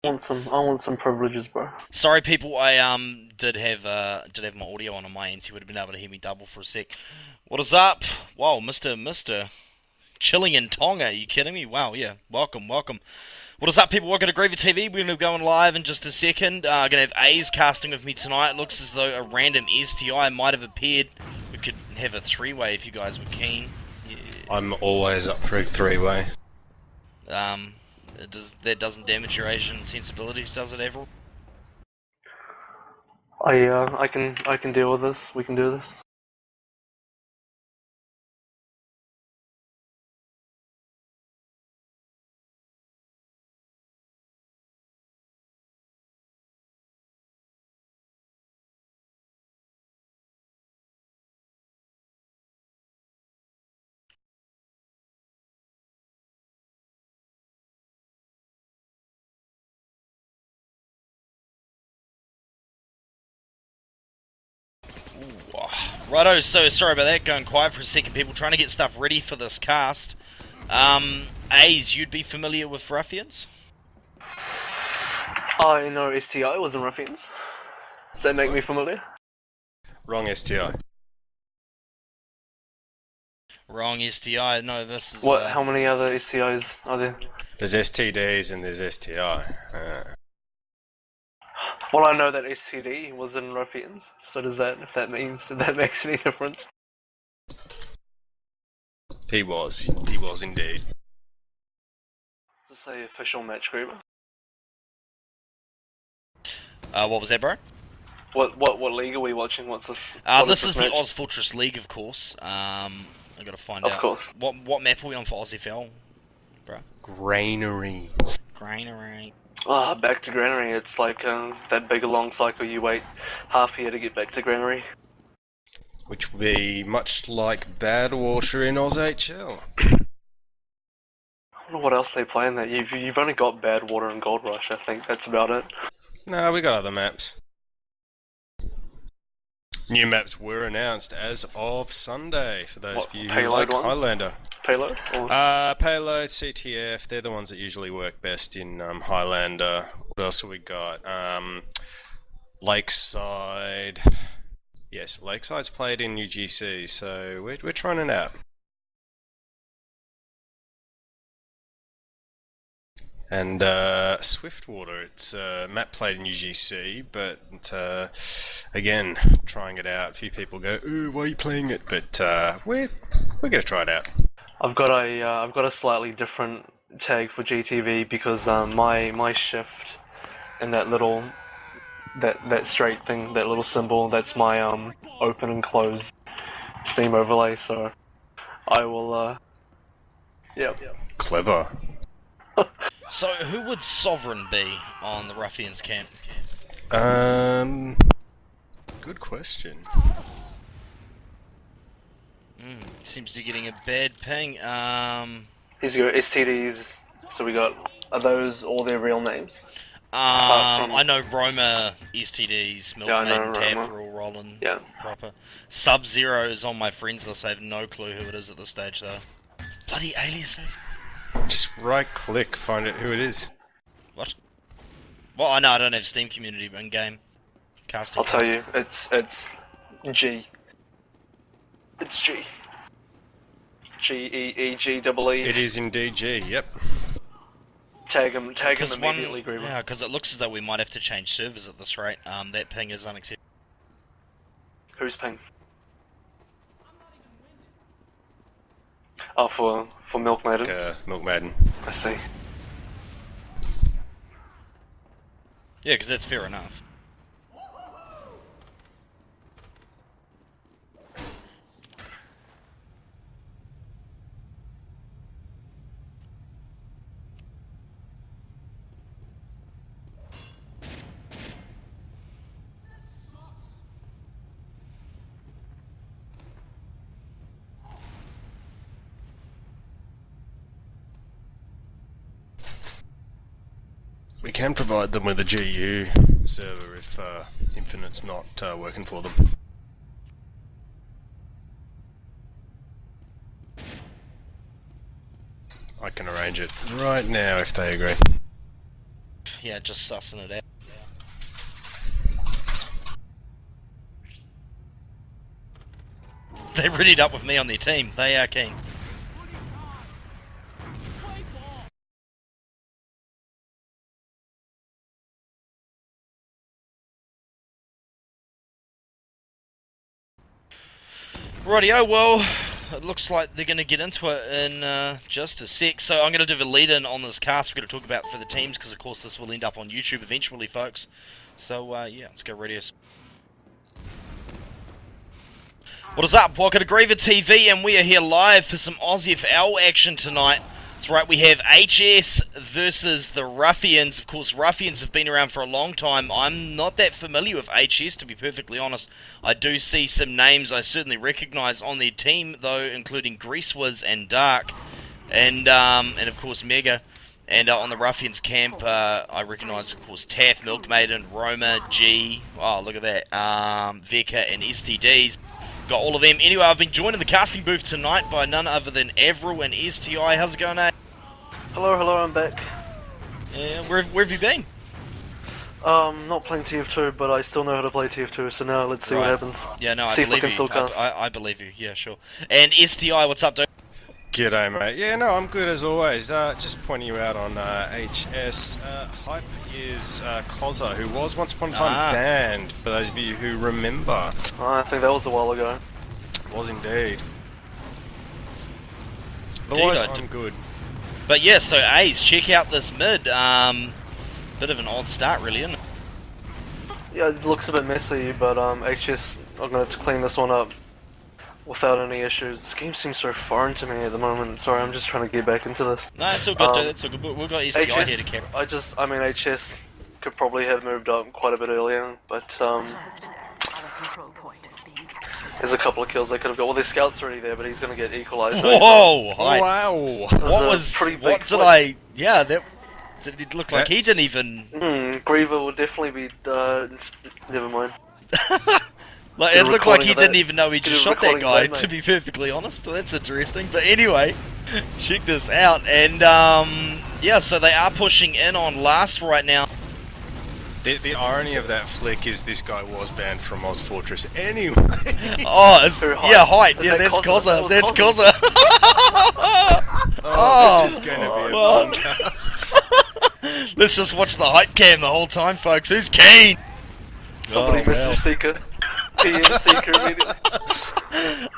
I want some privileges, bro. Sorry, people. I did have my audio on my end, so you would have been able to hear me double for a sec. What is up? Wow, Mister chilling in Tonga. Are you kidding me? Wow, yeah. Welcome. What is up, people? Welcome to GreaverTV. We're gonna be going live in just a second. Gonna have A's casting with me tonight. It looks as though a random STI might have appeared. We could have a three-way if you guys were keen. Yeah. I'm always up for a three-way. That doesn't damage your Asian sensibilities, does it, Avril? I can deal with this. We can do this. Righto, so sorry about that, going quiet for a second, people, trying to get stuff ready for this cast. A's, you'd be familiar with Ruffians? I know STI was in Ruffians. Does that make me familiar? Wrong STI. Wrong STI, no, this is... What? How many other STIs are there? There's STDs and there's STI. Well, I know that STD was in Ruffians, so does that, if that makes any difference? He was indeed. Just say official match Griever. what was that, bro? What league are we watching? What's this? This is the Oz Fortress League, of course. I gotta find out. Of course. What map are we on for OZFL, bro? Granary. Granary. Back to Granary. It's like that big long cycle you wait half a year to get back to Granary. Which will be much like Badwater in OZFL. I don't know what else they play in that. You've only got Badwater and Gold Rush. I think that's about it. No, we got other maps. New maps were announced as of Sunday for those of you who like ones? Highlander. Payload? Or? Payload, CTF, they're the ones that usually work best in Highlander. What else have we got? Lakeside. Yes, Lakeside's played in UGC, so we're trying it out. And Swiftwater, it's map played in UGC, but again, trying it out. A few people go, "Ooh, why are you playing it?" But we're gonna try it out. I've got a slightly different tag for GTV because my shift and that straight thing, that little symbol, that's my open and close Steam overlay. So I will yeah. Clever. So, who would Sovereign be on the Ruffians camp? Good question. Seems to be getting a bad ping. He's got STDs. So we got, are those all their real names? I know Roma, STDs, Milkmaiden, Roma. Taff are all rolling Yeah. proper. Sub-Zero is on my friends list. I have no clue who it is at this stage, though. Bloody aliases. Just right-click, find out who it is. What? Well, I know I don't have Steam Community in game casting. I'll tell you, it's G. It's G. G-E-E-G-E-E. It is indeed G, yep. Tag him immediately, Griever. Yeah, because it looks as though we might have to change servers at this rate. That ping is unacceptable. Who's ping? Oh, for Milkmaiden. Milkmaiden. I see. Yeah, because that's fair enough. We can provide them with a GU server if Infinite's not working for them. I can arrange it right now if they agree. yeah, just sussing it out. They readied up with me on their team. They are keen. Rightio, well, it looks like they're going to get into it in just a sec. So I'm going to do the lead-in on this cast we're going to talk about for the teams, because of course this will end up on YouTube eventually, folks. So yeah, let's go radio. What is up? Welcome to GreaverTV, and we are here live for some OZFL action tonight. That's right, we have HS versus the Ruffians. Of course, Ruffians have been around for a long time. I'm not that familiar with HS, to be perfectly honest. I do see some names I certainly recognise on their team, though, including Greasewiz and Dark, and of course Mega. And on the Ruffians camp, I recognise, of course, Taff, Milkmaiden, Roma, G. Oh, look at that. Veka and STDs. Got all of them. Anyway, I've been joined in the casting booth tonight by none other than Avril and STI. How's it going, eh? Hello, I'm back. Yeah, where have you been? Not playing TF2, but I still know how to play TF2, so now let's see what happens. Yeah, no, I see if believe we can you. still cast. I believe you, yeah, sure. And STI, what's up, dude? G'day, mate. Yeah, no, I'm good as always. Just pointing you out on HS. Hype is Koza, who was once upon a time banned, for those of you who remember. I think that was a while ago. Was indeed. Otherwise, I'm good. But yeah, so A's, check out this mid. Bit of an odd start, really, isn't it? Yeah, it looks a bit messy, but HS are going to clean this one up without any issues. This game seems so foreign to me at the moment. Sorry, I'm just trying to get back into this. No, it's all good, dude. It's all good. We've got STI here to carry. I mean, HS could probably have moved up quite a bit earlier, but there's a couple of kills they could have got. Well, there's scouts already there, but he's going to get equalized. Whoa! Wow! What did I? Yeah, that. Did it look like he didn't even? Griever will definitely be. Never mind. Like, it looked like he didn't even know he just shot that guy, that, to be perfectly honest. That's interesting. But anyway, check this out. And, yeah, so they are pushing in on last right now. The irony of that flick is this guy was banned from Oz Fortress anyway. Oh, yeah, Hype. Yeah, that's Koza. That's Koza. This is going to be a fun cast. Let's just watch the Hype cam the whole time, folks. Who's keen? Somebody message Seeker. PM Seeker immediately.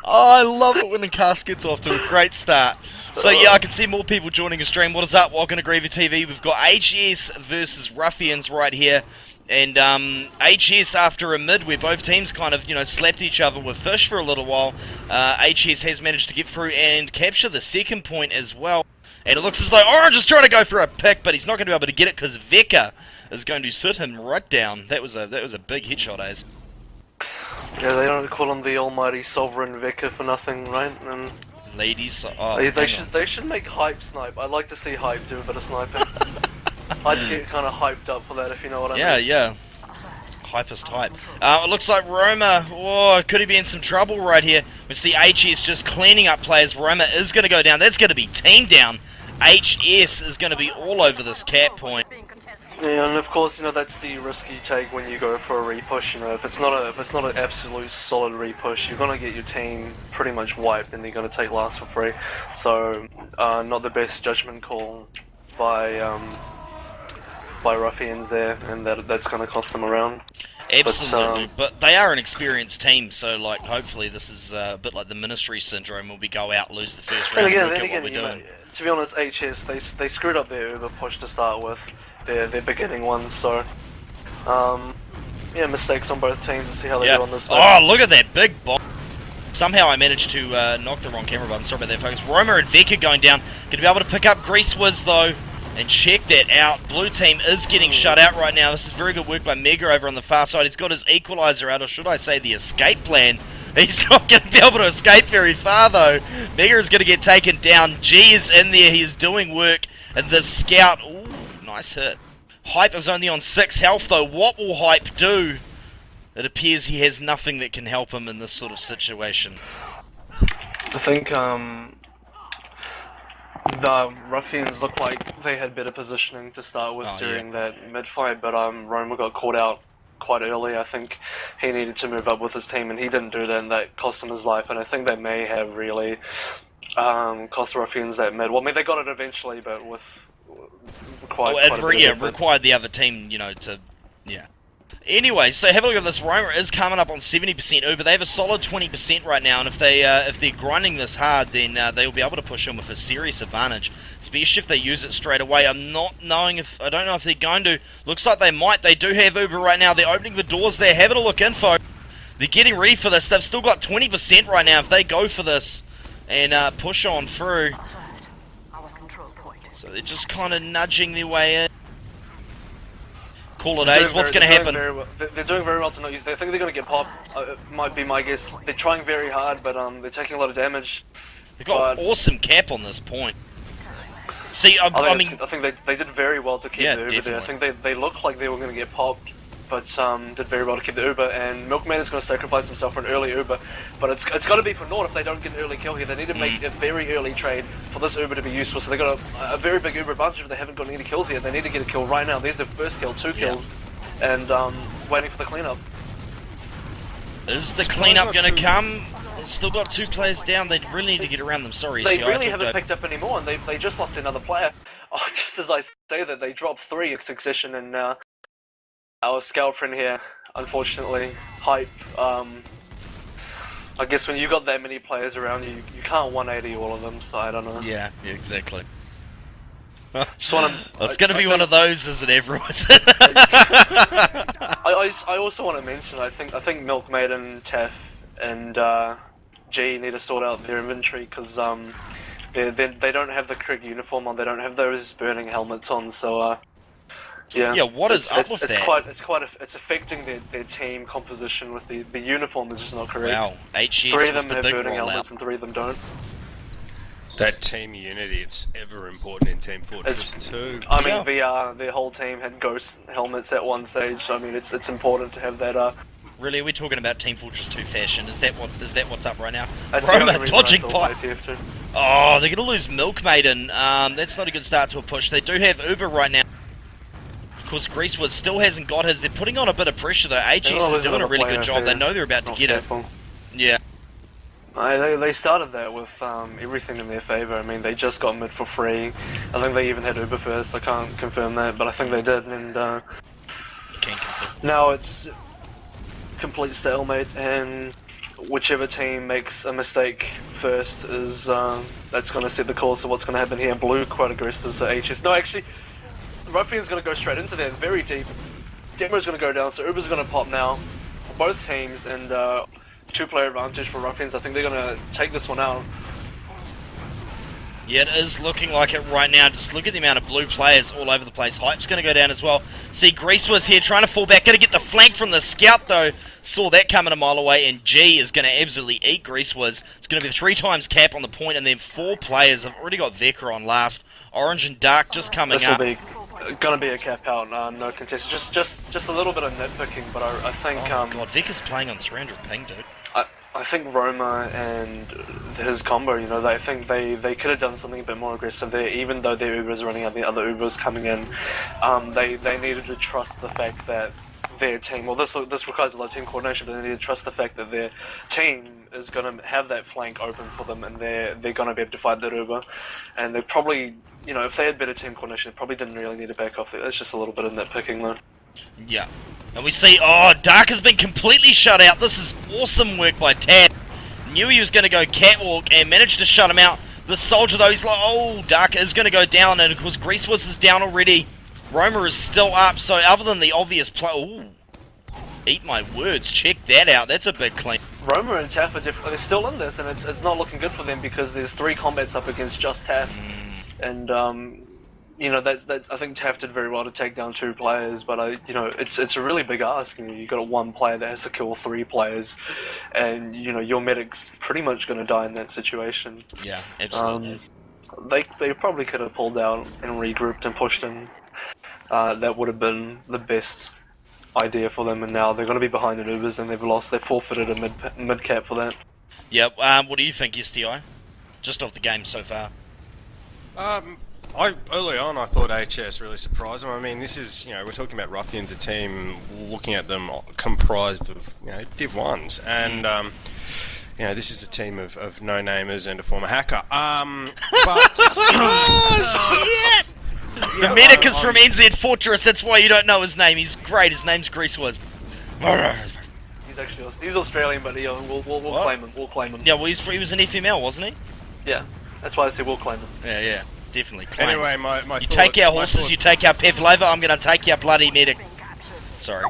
Oh, I love it when the cast gets off to a great start. So yeah, I can see more people joining the stream. What is up? Welcome to GreaverTV. We've got HS versus Ruffians right here. And HS, after a mid where both teams kind of, you know, slapped each other with fish for a little while, HS has managed to get through and capture the second point as well. And it looks as though Orange is trying to go for a pick, but he's not going to be able to get it because Veka is going to sit him right down. That was a big headshot, Ace. Yeah, they don't call him the almighty sovereign Veka for nothing, right? And ladies, they should make Hype snipe. I'd like to see Hype do a bit of sniping. I'd get kind of hyped up for that, if you know what I mean. Yeah. Hypest hype. It looks like Roma, could he be in some trouble right here? We see HS just cleaning up players. Roma is going to go down. That's going to be team down. HS is going to be all over this cap point. Yeah, and of course, you know, that's the risky take when you go for a repush. You know, if it's not an absolute solid repush, you're gonna get your team pretty much wiped, and you're gonna take last for free. So, not the best judgment call by Ruffians there, and that's gonna cost them around. Absolutely, but they are an experienced team, so like hopefully this is a bit like the Ministry syndrome, where we go out, lose the first round, and work out what we're doing. Know, to be honest, HS they screwed up their Uber push to start with. Their beginning ones, so yeah, mistakes on both teams to see how they do on this. Oh, look at that big bomb! Somehow I managed to knock the wrong camera button. Sorry about that, folks. Roma and Veka going down. Going to be able to pick up Greasewiz though, and check that out. Blue team is getting shut out right now. This is very good work by Mega over on the far side. He's got his equalizer out, or should I say the escape plan. He's not going to be able to escape very far though. Mega is going to get taken down. G is in there. He is doing work, and the scout. Nice hit. Hype is only on 6 health though. What will Hype do? It appears he has nothing that can help him in this sort of situation. I think The Ruffians looked like they had better positioning to start with during that mid-fight, but Roma got caught out quite early. I think he needed to move up with his team, and he didn't do that, and that cost him his life. And I think they may have really cost the Ruffians that mid. Well, I mean, they got it eventually, but with quite a bit of effort. Required the other team, to Anyway, so have a look at this. Roma is coming up on 70% Uber. They have a solid 20% right now, and if they're grinding this hard, then they'll be able to push in with a serious advantage, especially if they use it straight away. I don't know if they're going to. Looks like they might. They do have Uber right now. They're opening the doors there. Having a look info. They're getting ready for this. They've still got 20% right now if they go for this and push on through. So they're just kind of nudging their way in. Call it A's. What's going to happen? They're doing very well to not use. They think they're going to get popped. Might be my guess. They're trying very hard, but they're taking a lot of damage. They've got awesome cap on this point. See, I think they did very well to keep the Uber there. I think they looked like they were going to get popped, but did very well to keep the Uber. And Milkman is going to sacrifice himself for an early Uber, but it's got to be for naught if they don't get an early kill here. They need to make a very early trade for this Uber to be useful. So they got a very big Uber advantage, but they haven't got any kills yet. They need to get a kill right now. There's their first kill, 2 kills, and waiting for the cleanup. Is the cleanup going to come? They've still got 2 players down. They really need to get around them. Sorry, they really haven't picked up any more, and they just lost another player. Oh, just as I say that, they dropped 3 in succession, and our scout friend here, unfortunately, Hype. I guess when you got that many players around you, you can't 180 all of them. So I don't know. Yeah, exactly. Just want to. It's going to be one of those, isn't it, everyone? I also want to mention. I think Milkmaiden, Taff, and G need to sort out their inventory because they don't have the correct uniform on. They don't have those burning helmets on. So yeah. Yeah. What is up with that? It's affecting their team composition with the uniform is just not correct. Wow. HS 3 of them the have big burning rollout. helmets and 3 of them don't. That team unity, it's ever important in Team Fortress 2. I mean, their whole team had ghost helmets at one stage, so I mean, it's important to have that. Really, are we talking about Team Fortress 2 fashion? Is that what's up right now? That's Roma dodging pipe. Oh, they're gonna lose Milkmaiden. That's not a good start to a push. They do have Uber right now. Of course, Greasewood still hasn't got his. They're putting on a bit of pressure though. HS is doing a really good job. They know they're about to get it. Yeah. They started that with everything in their favour. I mean, they just got mid for free. I think they even had Uber first. I can't confirm that, but I think they did. And now it's complete stalemate, and whichever team makes a mistake first is that's going to set the course of what's going to happen here. Blue quite aggressive, so HS. No, actually, Ruffian's going to go straight into there. It's very deep. Demo's going to go down, so Uber's going to pop now for both teams, and 2-player advantage for Ruffians. I think they're going to take this one out. Yeah, it is looking like it right now. Just look at the amount of blue players all over the place. Hype's going to go down as well. See, Grease was here trying to fall back. Going to get the flank from the scout, though. Saw that coming a mile away, and G is going to absolutely eat Grease was. It's going to be 3 times cap on the point, and then 4 players. I've already got Vecra on last. Orange and Dark just coming up. This will be going to be a cap out, no contest. Just a little bit of nitpicking, but I think... Oh my god, Vecra's playing on 300 ping, dude. I think Roma and his combo, I think they could have done something a bit more aggressive there, even though their Uber's running out, the other Uber's coming in. They needed to trust the fact that their team, well this requires a lot of team coordination, but they need to trust the fact that their team is going to have that flank open for them, and they're going to be able to fight that Uber. And they probably, if they had better team coordination, they probably didn't really need to back off there. It's just a little bit of nitpicking though. Yeah. And we see, Dark has been completely shut out. This is awesome work by Tad. Knew he was going to go catwalk and managed to shut him out. The soldier, though, he's like, Dark is going to go down, and of course, Greasewurst is down already. Roma is still up, so other than the obvious play... Eat my words, check that out. That's a big clean. Roma and Taff are different. They're still in this, and it's not looking good for them because there's 3 combats up against just Taff. And, that's I think Taff did very well to take down 2 players, but it's a really big ask. You got 1 player that has to kill 3 players, and your medic's pretty much going to die in that situation. Yeah, absolutely. They probably could have pulled out and regrouped and pushed in. That would have been the best idea for them, and now they're going to be behind in Ubers, and they've lost. They forfeited a mid cap for that. Yeah. What do you think, STI? Just off the game so far. Early on, I thought HS really surprised them. I mean, this is, we're talking about Ruffians, a team, looking at them comprised of, Div 1s. And, this is a team of no-namers and a former hacker. But... Oh, shit! The medic is from NZ Fortress, that's why you don't know his name. He's great, his name's Greasewood. He's Australian, but we'll claim him. We'll claim him. Yeah, well, he was an FML, wasn't he? Yeah, that's why I said we'll claim him. Yeah, definitely claim him. Anyway, my You thoughts, take our horses, you take our Pavlova, I'm gonna take our bloody medic. Sorry.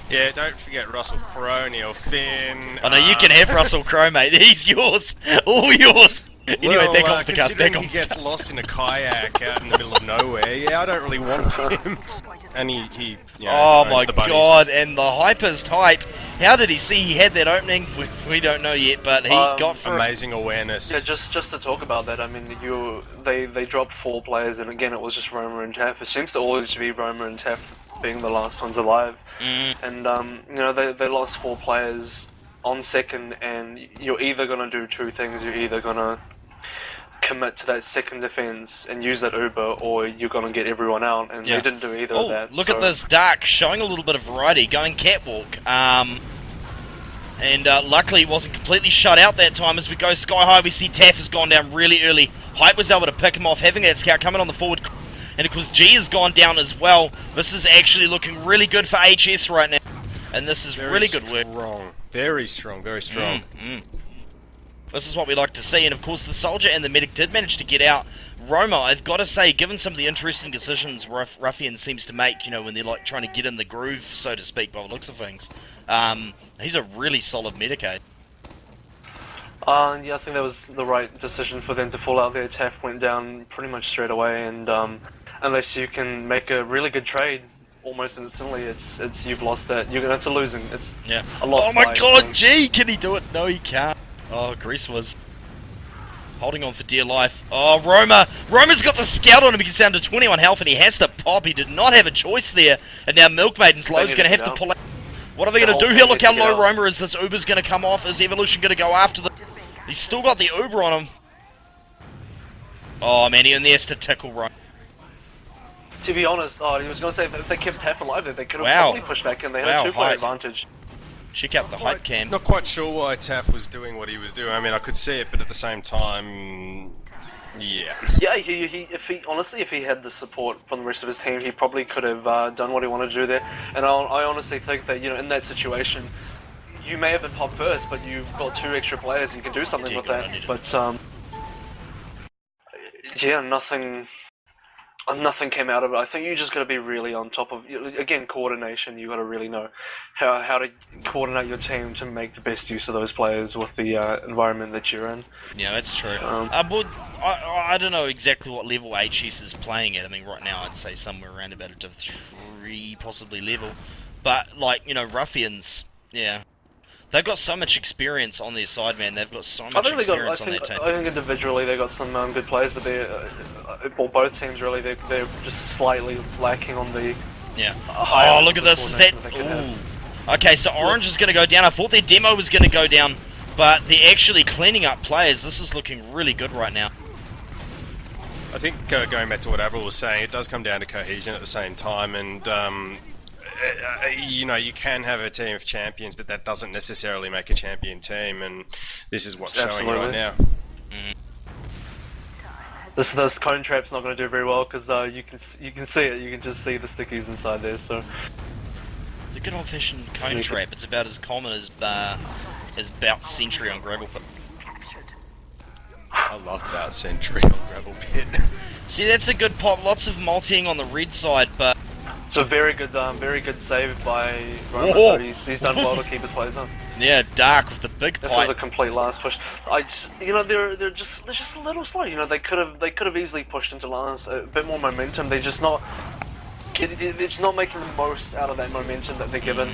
Yeah, don't forget Russell Crowe, Neil Finn. Oh no, you can have Russell Crowe, mate. He's yours. All yours. Anyway, Well, back off the cast, considering back he off. gets lost in a kayak out in the middle of nowhere, yeah, I don't really want him. And he Oh owns my the bunnies. god, and the hypest hype. How did he see he had that opening? We don't know yet, but he got for amazing awareness. Yeah, just to talk about that, I mean, they dropped 4 players, and again, it was just Roma and Taff. It seems to always be Roma and Taff being the last ones alive. And they lost 4 players on second, and you're either gonna do 2 things. You're either gonna commit to that second defense and use that Uber, or you're gonna get everyone out, and they didn't do either of that. Look at this Dark showing a little bit of variety, going catwalk. And luckily he wasn't completely shut out that time. As we go sky high, we see Taff has gone down really early. Hype was able to pick him off, having that scout coming on the forward. And of course G has gone down as well. This is actually looking really good for HS right now. And this is Very really good work. Very strong, very strong. This is what we like to see, and of course the soldier and the medic did manage to get out. Roma, I've got to say, given some of the interesting decisions Ruffians seems to make, when they're like trying to get in the groove, so to speak, by the looks of things, he's a really solid medic, eh? Yeah, I think that was the right decision for them to fall out there. Taff went down pretty much straight away, and unless you can make a really good trade almost instantly, it's you've lost that. It's a losing. It's a loss. Oh my fight, god, so. G, can he do it? No, he can't. Oh, Grease was holding on for dear life. Oh, Roma's got the scout on him. He gets down to 21 health, and he has to pop. He did not have a choice there. And now Milkmaiden's low is going to have to pull out. What are they going to do here? Look how low Roma is. This Uber's going to come off. Is Evolution going to go after the... He's still got the Uber on him. Oh, man, he only has to tickle Roma. To be honest, he was going to say if they kept Taff alive there, they could have probably pushed back in. They had a 2-player advantage. Check out the hype cam. Not quite sure why Taff was doing what he was doing. I mean, I could see it, but at the same time, yeah. Yeah, if he had the support from the rest of his team, he probably could have done what he wanted to do there. And I honestly think that in that situation, you may have been popped first, but you've got 2 extra players and you can do something with that. But yeah, nothing came out of it. I think you just got to be really on top of, again, coordination. You got to really know how to coordinate your team to make the best use of those players with the environment that you're in. Yeah, that's true. I don't know exactly what level HS is playing at. I mean, right now I'd say somewhere around about a Div 3 possibly level. But, like, Ruffians, yeah. They've got so much experience on their side, man. They've got so much experience on their team. I think individually they got some good players, but both teams really, they're just slightly lacking on the. Yeah. Oh, look at this! Is that? Ooh. Okay, so Orange is going to go down. I thought their demo was going to go down, but they're actually cleaning up players. This is looking really good right now. I think going back to what Avril was saying, it does come down to cohesion at the same time, and you can have a team of champions, but that doesn't necessarily make a champion team, and this is what's showing right now. This cone trap's not going to do very well because you can see it. You can just see the stickies inside there. So the good old-fashioned cone trap. It's about as common as Bout Sentry on Gravel Pit. I love Bout Sentry on Gravel Pit. See, that's a good pop. Lots of multiing on the red side, but. So very good save by Roma. So he's done well to keep his players on. Yeah, Dark with the big This was a complete last push. They're just a little slow. They could have easily pushed into last, a bit more momentum. They're just not. It's not making the most out of that momentum that they're given.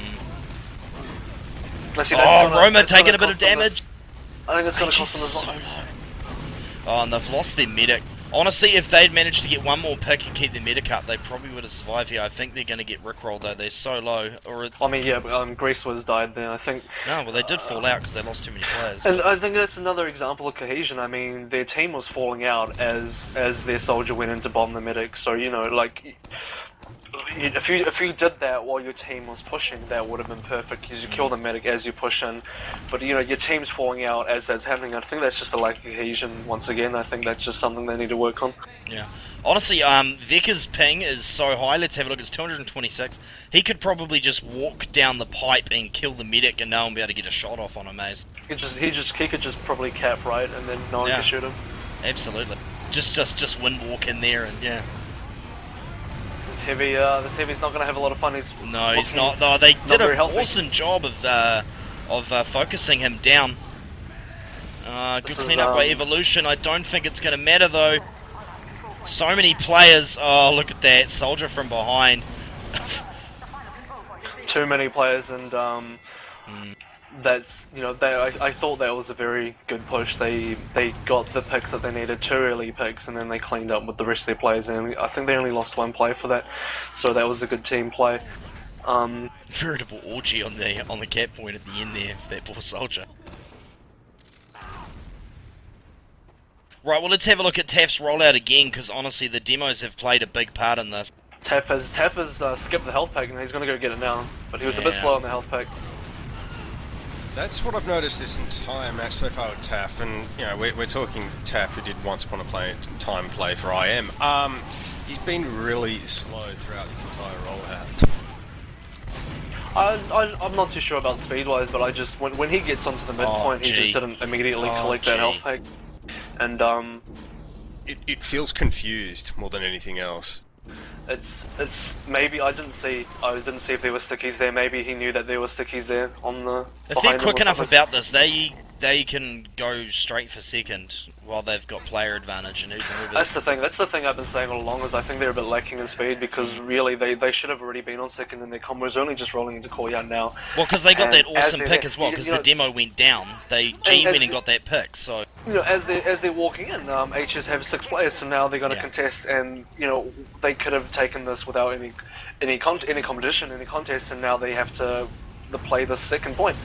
Roma taking a bit of damage. I think it's going to cost them as well. Oh, and they've lost their medic. Honestly, if they'd managed to get one more pick and keep their medic up, they probably would have survived here. I think they're going to get rickrolled though. They're so low. Or I mean, yeah, Greece was died there. I think. no, well they did fall out because they lost too many players. And I think that's another example of cohesion. I mean, their team was falling out as their soldier went in to bomb the medic. So you know, like, if you did that while your team was pushing, that would have been perfect because you kill the medic as you push in. But you know, your team's falling out as that's happening. I think that's just a lack of cohesion. Once again, I think that's just something they need to work on. Yeah. Honestly, Vecca's ping is so high. Let's have a look. It's 226. He could probably just walk down the pipe and kill the medic, and no one will be able to get a shot off on him, Maze. He could just probably cap right, and then no one can shoot him. Absolutely. Just wind walk in there, and yeah. This heavy's not going to have a lot of fun. He's not. No, they did an healthy. awesome job of focusing him down. Good cleanup by Evolution. I don't think it's going to matter though. So many players. Oh, look at that soldier from behind. Too many players, and that's, you know, I thought that was a very good push. They got the picks that they needed, 2 early picks, and then they cleaned up with the rest of their players. And I think they only lost 1 play for that, so that was a good team play. Veritable orgy on the cap point at the end there, that poor soldier. Right, well let's have a look at TAF's rollout again, because honestly the demos have played a big part in this. TAF has skipped the health pack and he's going to go get it now, but he was a bit slow on the health pack. That's what I've noticed this entire match so far with TAF, and you know we're talking TAF who did once upon a time play for IM. He's been really slow throughout this entire rollout. I'm not too sure about speed-wise, but I just when he gets onto the midpoint, he just didn't immediately collect that health pack, and it feels confused more than anything else. It's maybe I didn't see if there were stickies there. Maybe he knew that there were stickies there on the. If they're quick enough about this, they can go straight for second while they've got player advantage and even. That's the thing I've been saying all along, is I think they're a bit lacking in speed, because really they should have already been on second, and their combo's only just rolling into courtyard now. Well, because they got that awesome pick as well, because the demo went down. G went and got that pick, so. You know, as they're walking in, HS have 6 players, so now they're going to contest, and you know they could have taken this without any competition, any contest, and now they have to play the second point.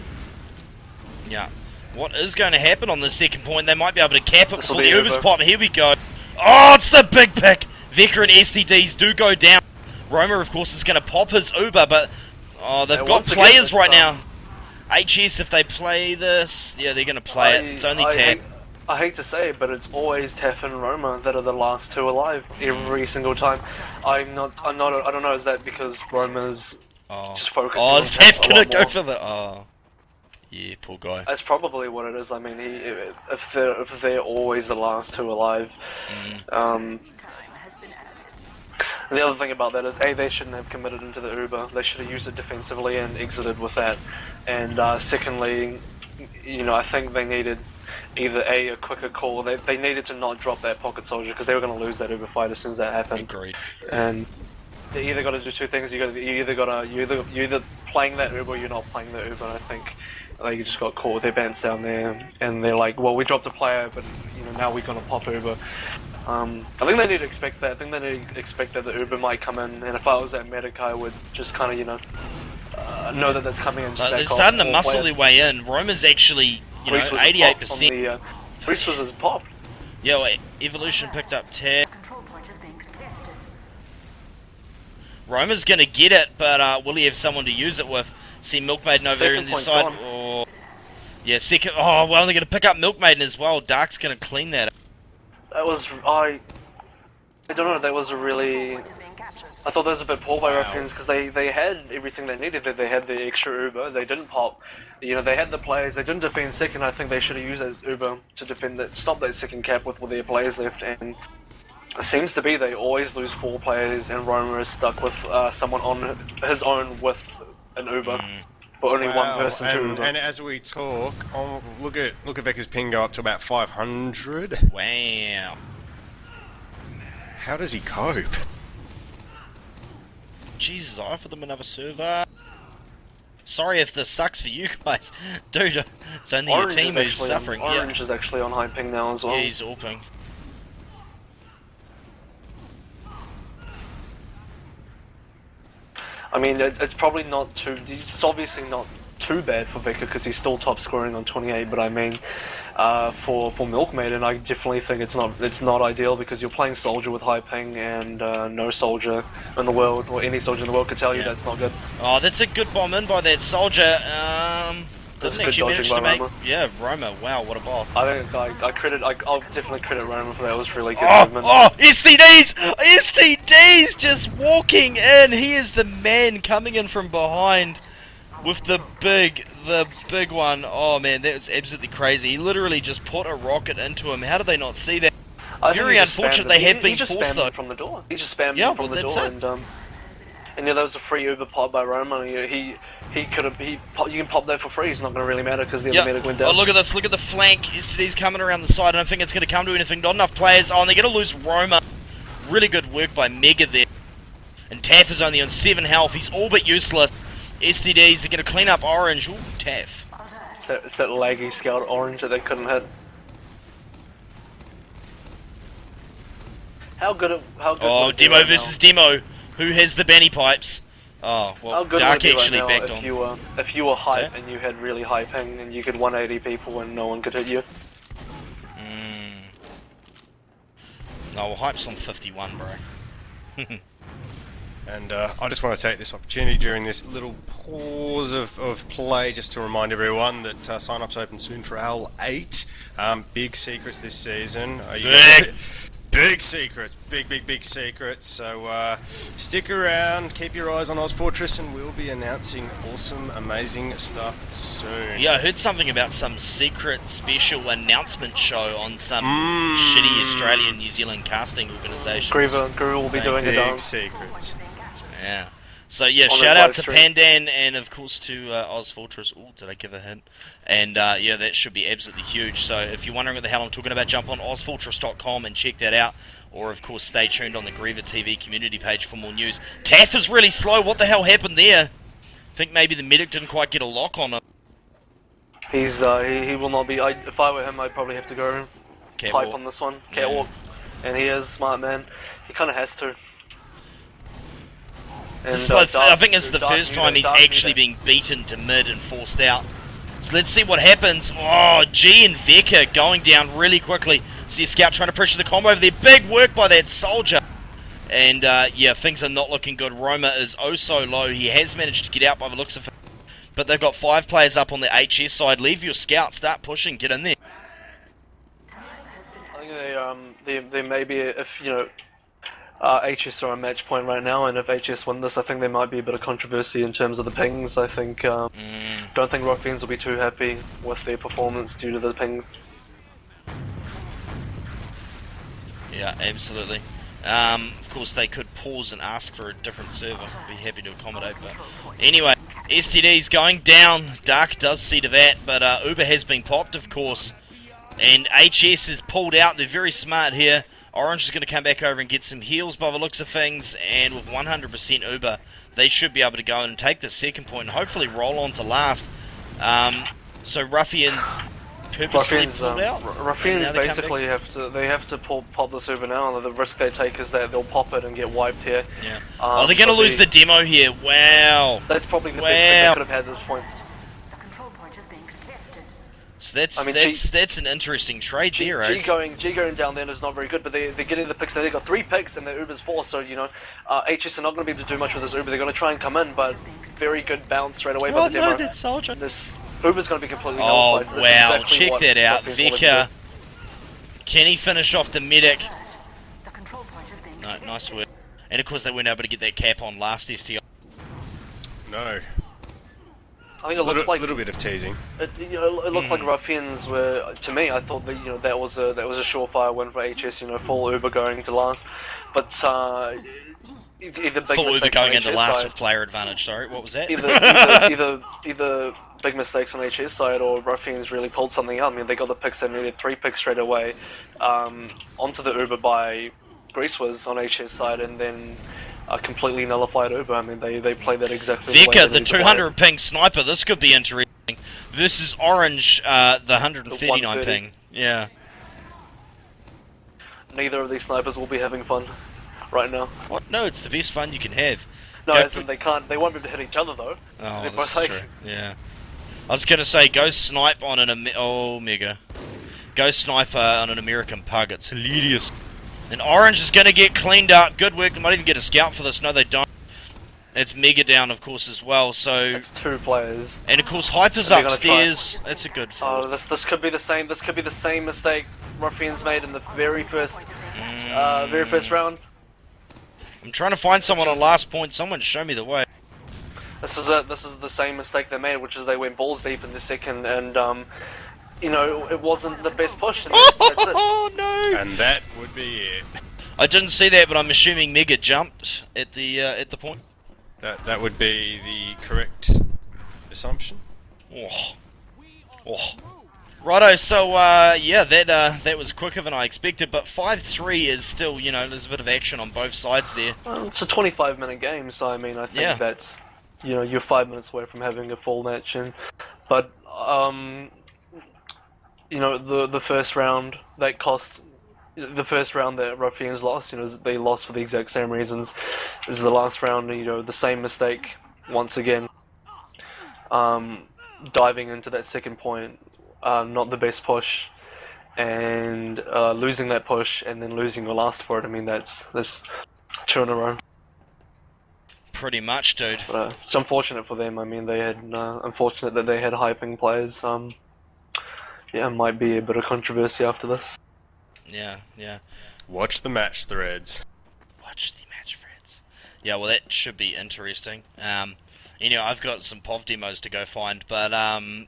Yeah. What is going to happen on the second point? They might be able to cap it before the Uber's pop. Here we go. Oh, it's the big pick. Vecca and STDs do go down. Roma, of course, is going to pop his Uber, but they've got players right now. HS, if they play this, yeah, they're going to play it. It's only tag. I hate to say it, but it's always TAF and Roma that are the last 2 alive every single time. I don't know. Is that because Roma's just focusing? Oh, is TAF gonna go for the? Yeah, poor guy. That's probably what it is. I mean, if they're always the last 2 alive. The other thing about that is, they shouldn't have committed into the Uber. They should have used it defensively and exited with that. And secondly, you know, I think they needed either a quicker call. They needed to not drop that pocket soldier, because they were going to lose that Uber fight as soon as that happened. Agreed. And you either got to do 2 things. You either playing that Uber or you're not playing the Uber. I think they just got caught with their bands down there, and they're like, well, we dropped a player, but you know now we're going to pop Uber. I think they need to expect that. I think they need to expect that the Uber might come in, and if I was that medic, I would just kind of, you know that that's coming in. They're starting to muscle their way in. Roma's actually, 88%. Reese was his pop. Yeah, well, Evolution picked up tag. Roma's gonna get it, but will he have someone to use it with? See Milkmaiden over there on this side. Oh, yeah, second. Oh, well, they're gonna pick up Milkmaiden as well. Dark's gonna clean that. That was I don't know. That was a really. I thought that was a bit poor by Ruffians, because they had everything they needed. They had the extra Uber. They didn't pop. You know, they had the players. They didn't defend second. I think they should have used that Uber to defend that, stop that second cap with their players left. And it seems to be they always lose 4 players, and Roma is stuck with someone on his own with an Uber, but only one person to Uber. And as we talk, look at Vecca's ping go up to about 500. Wow. How does he cope? Jesus, I offered them another server. Sorry if this sucks for you guys. Dude, it's only your team who's suffering. Orange is actually on high ping now as well. Yeah, he's AWPing. I mean, it's probably not too. It's obviously not too bad for Vicar because he's still top scoring on 28. But I mean, for Milkmaiden, I definitely think it's not ideal because you're playing Soldier with high ping and no Soldier in the world or any Soldier in the world could tell you that's not good. Oh, that's a good bomb in by that Soldier. Doesn't actually manage to make. Roma. Yeah, Roma. Wow, what a ball. I think I'll definitely credit Roma for that. It was really good movement. Oh, STDs! STDs just walking in. He is the man coming in from behind with the big one. Oh man, that was absolutely crazy. He literally just put a rocket into him. How did they not see that? Very unfortunate they have been forced though. From the door. He just spammed him from the door and yeah, there was a free Uber pop by Roma. He could have. You can pop that for free. It's not going to really matter because the other medic went down. Oh, look at this. Look at the flank. STD's coming around the side. I don't think it's going to come to anything. Not enough players. Oh, and they're going to lose Roma. Really good work by Mega there. And Taff is only on 7 health. He's all but useless. STDs are going to clean up Orange. Ooh, Taff. It's that laggy scout Orange that they couldn't hit. How good? Oh, Demo versus Demo. Who has the Banny pipes? Oh, well, Dark actually backed on. If you were hype and you had really high ping and you could 180 people and no one could hit you. No, well, hype's on 51, bro. And I just want to take this opportunity during this little pause of play just to remind everyone that sign-ups open soon for Owl 8. Big secrets this season. Big secrets, big secrets. So stick around, keep your eyes on OzFortress, and we'll be announcing awesome, amazing stuff soon. Yeah, I heard something about some secret special announcement show on some shitty Australian New Zealand casting organisation. Griever will be doing a dance. Big secrets. Yeah. So yeah, shout out to Pandan and of course to OzFortress. Oh, did I give a hint? And yeah, that should be absolutely huge. So if you're wondering what the hell I'm talking about, jump on OzFortress.com and check that out. Or of course, stay tuned on the GreaverTV community page for more news. Taff is really slow. What the hell happened there? I think maybe the medic didn't quite get a lock on him. He's he will not be. If I were him, I'd probably have to go pipe on this one. Catwalk, and he is smart man. He kind of has to. And, I think it's the first time he's actually being beaten to mid and forced out. So let's see what happens. Oh, G and Veka going down really quickly. See a scout trying to pressure the combo over there. Big work by that Soldier. And yeah, things are not looking good. Roma is oh so low. He has managed to get out by the looks of it. But they've got 5 players up on the HS side. Leave your scout. Start pushing. Get in there. I think they may be, if you know, HS are on match point right now, and if HS win this, I think there might be a bit of controversy in terms of the pings. I think don't think Ruffians will be too happy with their performance due to the pings. Yeah, absolutely. Of course, they could pause and ask for a different server. I'd be happy to accommodate, but anyway, STD's going down. Dark does see to that, but Uber has been popped, of course, and HS is pulled out. They're very smart here. Orange is going to come back over and get some heals by the looks of things, and with 100% Uber, they should be able to go in and take the second point and hopefully roll on to last. So Ruffians purposefully pulled out. Ruffians basically have to pop this Uber now. The risk they take is that they'll pop it and get wiped here. Yeah. Oh, they're going to lose the demo here. Wow. That's probably the best they could have had at this point. So that's an interesting trade there, G going down there is not very good, but they're getting the picks. They got 3 picks and the Uber's 4, so you know, HS are not going to be able to do much with this Uber. They're going to try and come in, but very good bounce straight away by the demo. That Soldier. This Uber's going to be completely nullified. So wow! exactly check that out, Veka. Can he finish off the medic? No, nice work. And of course they weren't able to get that cap on last STI. No. I think it looked like a little bit of teasing. It looked like Ruffians were. To me, I thought that that was a surefire win for HS. Full Uber going to last, but either big full Uber going into HS last side, with player advantage. Sorry, what was that? Either big mistakes on HS side or Ruffians really pulled something out. I mean, they got the picks. They needed 3 picks straight away onto the Uber by Greasewiz on HS side, and then. A completely nullified Uber. I mean, they played that exactly. Veka, the 200 ping sniper. This could be interesting. Versus Orange, the 139 ping. Yeah. Neither of these snipers will be having fun right now. What? No, it's the best fun you can have. No, Go as in they won't be able to hit each other though. 'cause Oh, they're that's both like, true. Yeah. I was gonna say, go snipe on an Mega. Go sniper on an American pug. It's hilarious. And Orange is gonna get cleaned up. Good work. They might even get a scout for this. No, they don't. It's Mega down, of course, as well. So. it's 2 players. And of course, Hyper's They're gonna upstairs. That's a good. Oh, this could be the same. This could be the same mistake Ruffians made in the very first round. I'm trying to find someone on last point. Someone show me the way. This is it. This is the same mistake they made, which is they went balls deep in the second, and you know, it wasn't the best push. And that's it. Oh no! And that would be it. I didn't see that, but I'm assuming Mega jumped at the point. That would be the correct assumption. Oh. Oh. Righto, so yeah, that was quicker than I expected, but 5-3 is still, you know, there's a bit of action on both sides there. Well, it's a 25-minute game, so I mean, I think Yeah. that's, you know, you're 5 minutes away from having a full match, but you know, the first round that cost. The first round that Ruffians lost, you know, they lost for the exact same reasons as the last round. You know, the same mistake once again. Diving into that second point, not the best push, and losing that push, and then losing your last for it. I mean, that's 2 in a row. Pretty much, dude. But, it's unfortunate for them. I mean, they had unfortunate that they had hyping players. Yeah, might be a bit of controversy after this. Yeah, yeah. Watch the match threads. Watch the match threads. Yeah, well, that should be interesting. You know, I've got some POV demos to go find, but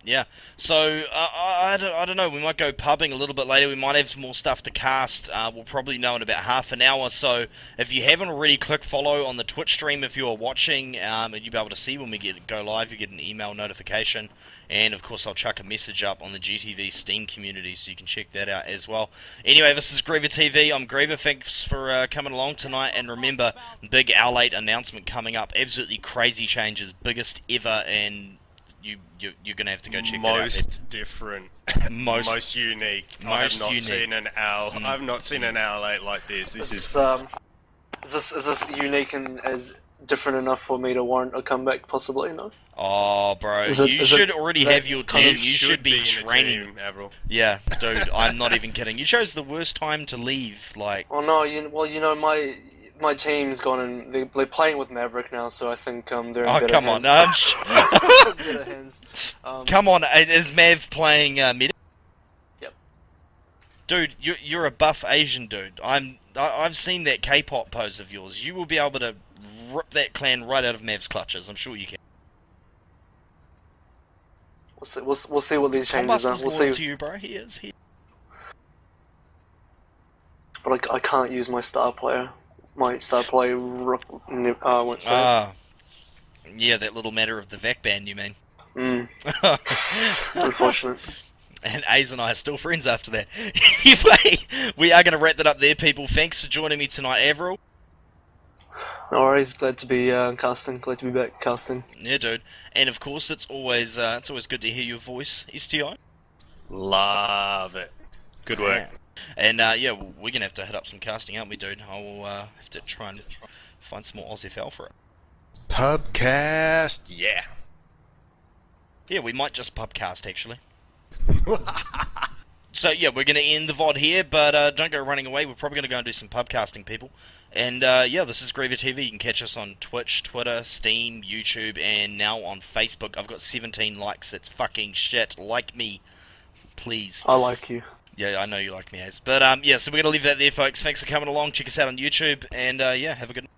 yeah. So I don't know. We might go pubbing a little bit later. We might have some more stuff to cast. We'll probably know in about half an hour. So if you haven't already, click follow on the Twitch stream if you are watching, and you'll be able to see when we go live. You get an email notification. And, of course, I'll chuck a message up on the GTV Steam community so you can check that out as well. Anyway, this is GreaverTV. I'm Greaver. Thanks for coming along tonight. And remember, big L8 announcement coming up. Absolutely crazy changes. Biggest ever. And you're going to have to go check that out. Most different. Most unique. I have not seen an L. I've not seen an L8 like this. This is... Is this unique and as different enough for me to warrant a comeback, possibly? No. Oh, bro, you should already have your team. You should be training. Team, Avril. Yeah, dude, I'm not even kidding. You chose the worst time to leave. Like, Oh no, you know, my team's gone and they're playing with Maverick now, so I think they're in better come hands. on, Better hands. come on. Is Mav playing mid? Yep. Dude, you're a buff Asian dude. I've seen that K-pop pose of yours. You will be able to rip that clan right out of Mav's clutches. I'm sure you can. We'll see what these changes are. We'll see. To you, bro. He is. But I can't use my star player. My star player won't save. Yeah, that little matter of the VAC ban, you mean? Unfortunate. And Ace and I are still friends after that. Anyway, we are going to wrap that up there, people. Thanks for joining me tonight, Avril. No worries, glad to be casting, glad to be back casting. Yeah, dude. And of course, it's always good to hear your voice, STI. Love it. Good work. And yeah, we're gonna have to hit up some casting, aren't we, dude? I will have to try and find some more OZFL for it. Pubcast, yeah. Yeah, we might just pubcast actually. So yeah, we're gonna end the VOD here, but don't go running away. We're probably gonna go and do some pubcasting, people. And yeah, this is GreaverTV. You can catch us on Twitch, Twitter, Steam, YouTube, and now on Facebook. I've got 17 likes. That's fucking shit. Like me, please. I like you. Yeah, I know you like me, Ace. But yeah, so we're gonna leave that there, folks. Thanks for coming along. Check us out on YouTube, and yeah, have a good night.